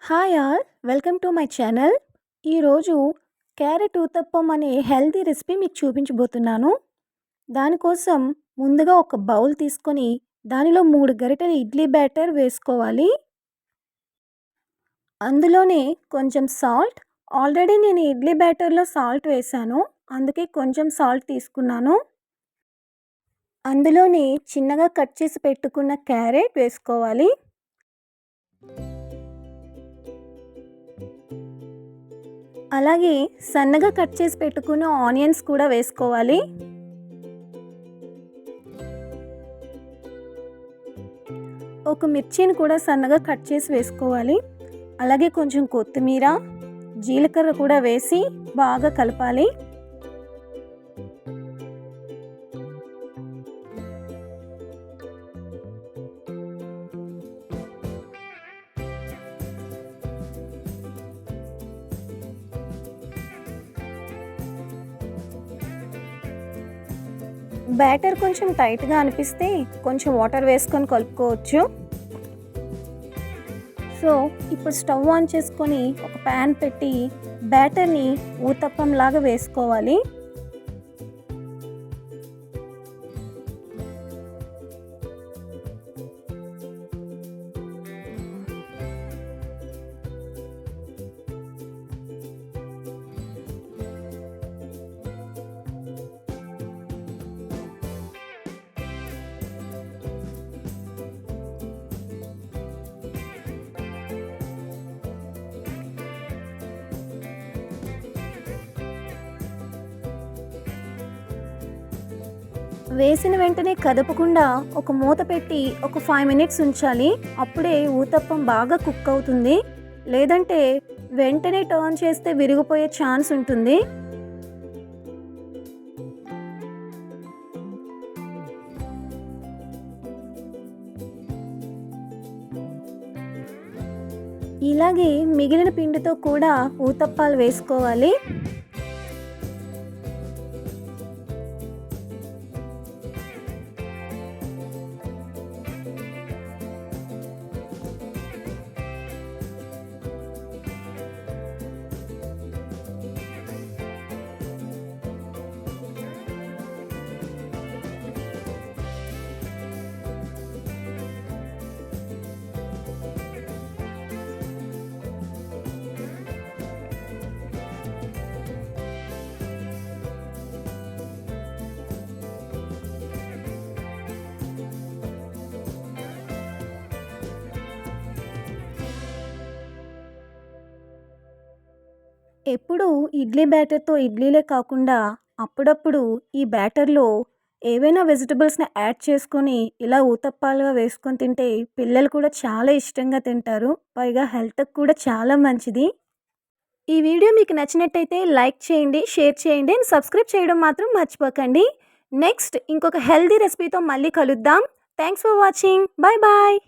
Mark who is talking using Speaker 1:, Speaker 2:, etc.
Speaker 1: Hi all, welcome to my channel. ఈరోజు carrot uttapam అనే healthy recipe మీకు చూపించబోతున్నాను. దానికోసం ముందుగా ఒక బౌల్ తీసుకొని దానిలో 3 గరిటెల ఇడ్లీ బ్యాటర్ వేసుకోవాలి. అందులోనే కొంచెం సాల్ట్, ఆల్రెడీ నేను ఇడ్లీ బ్యాటర్లో సాల్ట్ వేశాను, అందుకే కొంచెం సాల్ట్ తీసుకున్నాను. అందులోనే చిన్నగా కట్ చేసి పెట్టుకున్న క్యారెట్ వేసుకోవాలి. అలాగే సన్నగా కట్ చేసి పెట్టుకున్న ఆనియన్స్ కూడా వేసుకోవాలి. ఒక మిర్చిని కూడా సన్నగా కట్ చేసి వేసుకోవాలి. అలాగే కొంచెం కొత్తిమీర, జీలకర్ర కూడా వేసి బాగా కలపాలి. బ్యాటర్ కొంచెం టైట్గా అనిపిస్తే కొంచెం వాటర్ వేసుకొని కలుపుకోవచ్చు. సో ఇప్పుడు స్టవ్ ఆన్ చేసుకొని ఒక ప్యాన్ పెట్టి బ్యాటర్ని ఊతప్పం లాగా వేసుకోవాలి. వేసిన వెంటనే కదపకుండా ఒక మూత పెట్టి ఒక 5 మినిట్స్ ఉంచాలి. అప్పుడే ఊతప్పం బాగా కుక్ అవుతుంది. లేదంటే వెంటనే టర్న్ చేస్తే విరిగిపోయే ఛాన్స్ ఉంటుంది. ఇలాగే మిగిలిన పిండితో కూడా ఊతప్పాలు వేసుకోవాలి. ఎప్పుడు ఇడ్లీ బ్యాటర్తో ఇడ్లీలే కాకుండా అప్పుడప్పుడు ఈ బ్యాటర్లో ఏవైనా వెజిటబుల్స్ని యాడ్ చేసుకొని ఇలా ఊతప్పాలుగా వేసుకొని తింటే పిల్లలు కూడా చాలా ఇష్టంగా తింటారు. పైగా హెల్త్కి కూడా చాలా మంచిది. ఈ వీడియో మీకు నచ్చినట్టయితే లైక్ చేయండి, షేర్ చేయండి అండ్ సబ్స్క్రైబ్ చేయడం మాత్రం మర్చిపోకండి. నెక్స్ట్ ఇంకొక హెల్తీ రెసిపీతో మళ్ళీ కలుద్దాం. Thanks for watching. Bye bye.